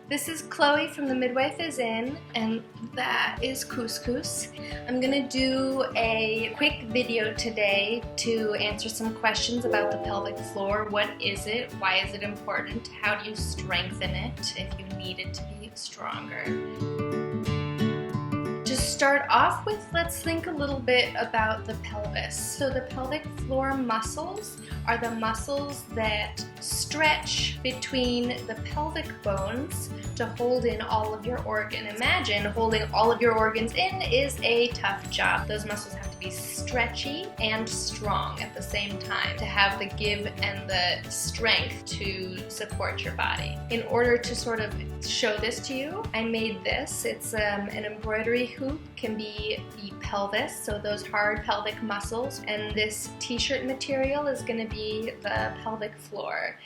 This is Chloe from the Midwife Is In, and that is Couscous. I'm gonna do a quick video today to answer some questions about the pelvic floor. What is it? Why is it important? How do you strengthen it if you need it to be stronger? To start off with, let's think a little bit about the pelvis. So the pelvic floor muscles are the muscles that stretch between the pelvic bones to hold in all of your organ. Imagine holding all of your organs in is a tough job. Those muscles have to be stretchy and strong at the same time to have the give and the strength to support your body. In order to sort of show this to you, I made this. It's an embroidery hoop, can be the pelvis, so those hard pelvic muscles, and this t-shirt material is going to be the pelvic floor.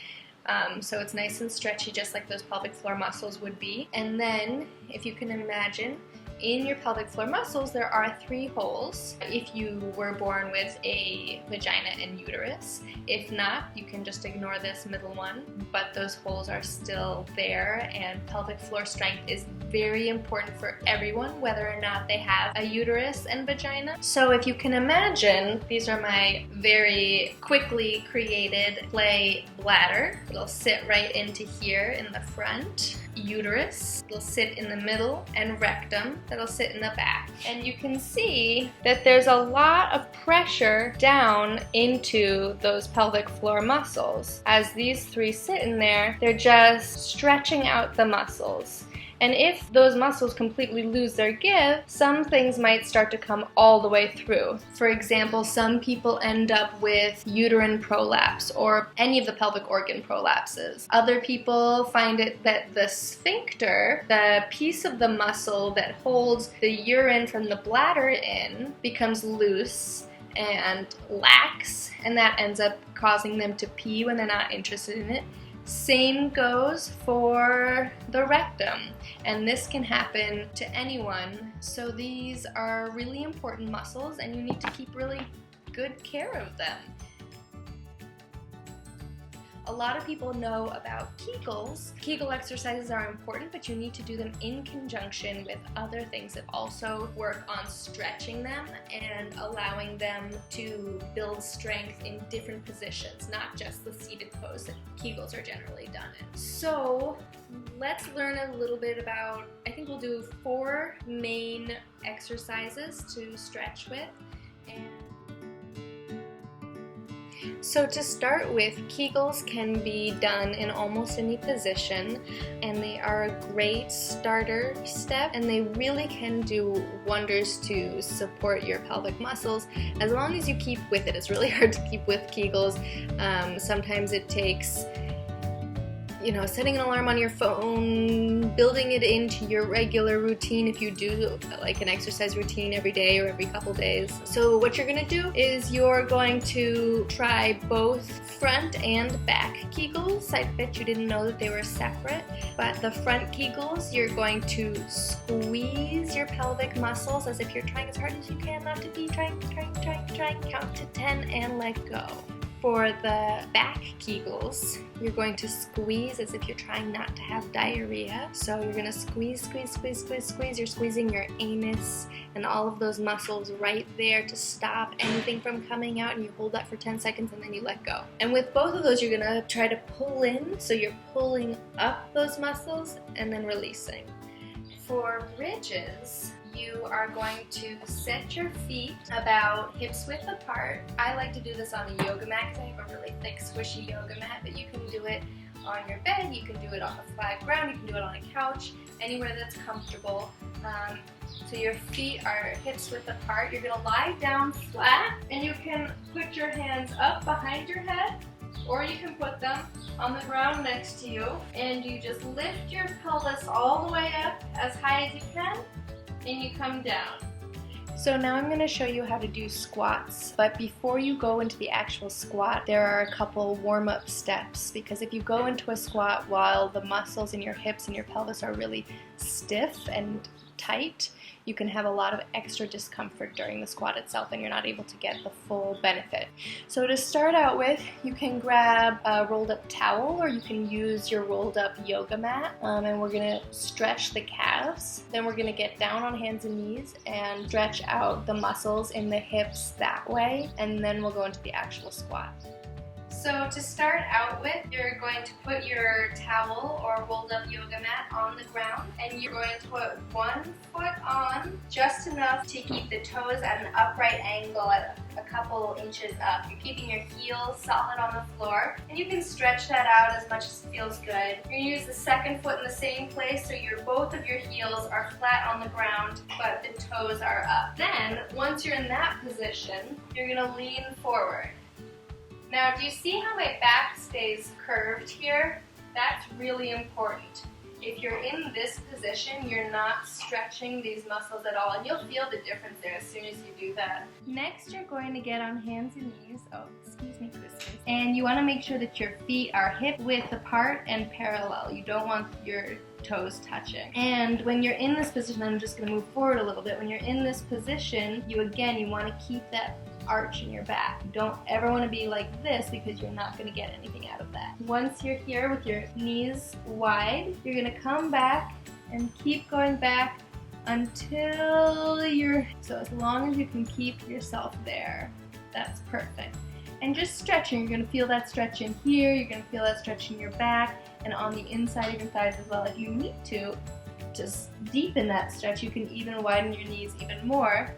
So it's nice and stretchy, just like those pelvic floor muscles would be. And then, if you can imagine, in your pelvic floor muscles there are 3 holes if you were born with a vagina and uterus. If not, you can just ignore this middle one, but those holes are still there, and pelvic floor strength is very important for everyone, whether or not they have a uterus and vagina. So if you can imagine, these are my very quickly created clay bladder. It'll sit right into here in the front. Uterus, it'll sit in the middle, and rectum, that'll sit in the back. And you can see that there's a lot of pressure down into those pelvic floor muscles. As these 3 sit in there, they're just stretching out the muscles. And if those muscles completely lose their give, some things might start to come all the way through. For example, some people end up with uterine prolapse or any of the pelvic organ prolapses. Other people find it that the sphincter, the piece of the muscle that holds the urine from the bladder in, becomes loose and lax, and that ends up causing them to pee when they're not interested in it. Same goes for the rectum, and this can happen to anyone. So these are really important muscles, and you need to keep really good care of them. A lot of people know about Kegels. Kegel exercises are important, but you need to do them in conjunction with other things that also work on stretching them and allowing them to build strength in different positions, not just the seated pose that Kegels are generally done in. So let's learn a little bit about, I think we'll do 4 main exercises to stretch with. So to start with, Kegels can be done in almost any position, and they are a great starter step, and they really can do wonders to support your pelvic muscles as long as you keep with it. It's really hard to keep with Kegels. Sometimes it takes setting an alarm on your phone, building it into your regular routine if you do like an exercise routine every day or every couple days. So what you're going to do is you're going to try both front and back Kegels. I bet you didn't know that they were separate, but the front Kegels, you're going to squeeze your pelvic muscles as if you're trying as hard as you can not to be trying, count to 10 and let go. For the back Kegels, you're going to squeeze as if you're trying not to have diarrhea. So you're going to squeeze. You're squeezing your anus and all of those muscles right there to stop anything from coming out, and you hold that for 10 seconds and then you let go. And with both of those, you're going to try to pull in, so you're pulling up those muscles and then releasing. For bridges, you are going to set your feet about hips width apart. I like to do this on a yoga mat because I have a really thick, squishy yoga mat, but you can do it on your bed, you can do it on the flat ground, you can do it on a couch, anywhere that's comfortable. So your feet are hips width apart. You're going to lie down flat, and you can put your hands up behind your head, or you can put them on the ground next to you, and you just lift your pelvis all the way up as high as you can, and you come down. So now I'm going to show you how to do squats, but before you go into the actual squat, there are a couple warm-up steps, because if you go into a squat while the muscles in your hips and your pelvis are really stiff and tight, you can have a lot of extra discomfort during the squat itself and you're not able to get the full benefit. So to start out with, you can grab a rolled up towel or you can use your rolled up yoga mat, and we're going to stretch the calves. Then we're going to get down on hands and knees and stretch out the muscles in the hips that way, and then we'll go into the actual squat. So to start out with, you're going to put your towel or rolled up yoga mat on the ground, and you're going to put one foot on just enough to keep the toes at an upright angle at a couple inches up. You're keeping your heels solid on the floor, and you can stretch that out as much as feels good. You're going to use the second foot in the same place so both of your heels are flat on the ground, but the toes are up. Then, once you're in that position, you're going to lean forward. Now, do you see how my back stays curved here? That's really important. If you're in this position, you're not stretching these muscles at all, and you'll feel the difference there as soon as you do that. Next, you're going to get on hands and knees. Oh, excuse me, Christmas. And you want to make sure that your feet are hip width apart and parallel. You don't want your toes touching. And when you're in this position, I'm just going to move forward a little bit. When you're in this position, you want to keep that arch in your back. You don't ever want to be like this because you're not going to get anything out of that. Once you're here with your knees wide, you're going to come back and keep going back until so as long as you can keep yourself there, that's perfect. And just stretching, you're going to feel that stretch in here, you're going to feel that stretch in your back and on the inside of your thighs as well. If you need to, just deepen that stretch. You can even widen your knees even more.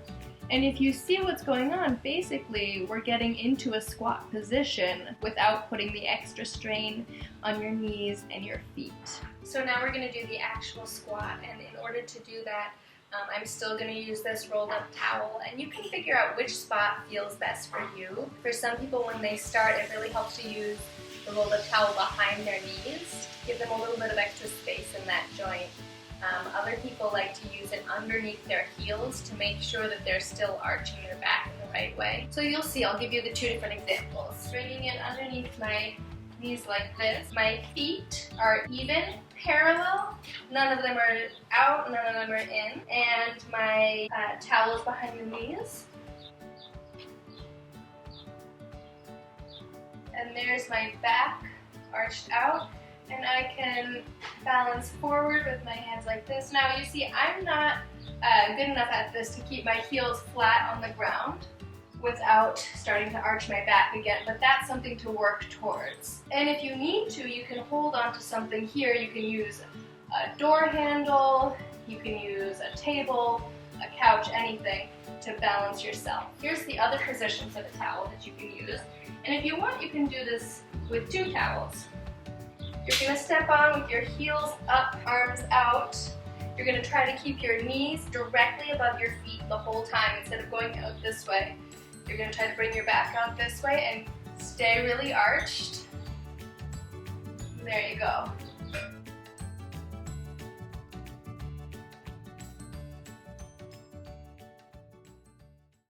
And if you see what's going on, basically we're getting into a squat position without putting the extra strain on your knees and your feet. So now we're going to do the actual squat, and in order to do that, I'm still going to use this rolled up towel, and you can figure out which spot feels best for you. For some people, when they start, it really helps to use the rolled up towel behind their knees, give them a little bit of extra space in that joint. Other people like to use it underneath their heels to make sure that they're still arching their back in the right way. So you'll see, I'll give you the two different examples. Bringing it underneath my knees like this. My feet are even, parallel. None of them are out, none of them are in. And my towel is behind the knees. And there's my back arched out. And I can balance forward with my hands like this. Now you see, I'm not good enough at this to keep my heels flat on the ground without starting to arch my back again, but that's something to work towards. And if you need to, you can hold on to something here. You can use a door handle, you can use a table, a couch, anything to balance yourself. Here's the other position for the towel that you can use. And if you want, you can do this with two towels. You're going to step on with your heels up, arms out. You're going to try to keep your knees directly above your feet the whole time instead of going out this way. You're going to try to bring your back out this way and stay really arched. There you go.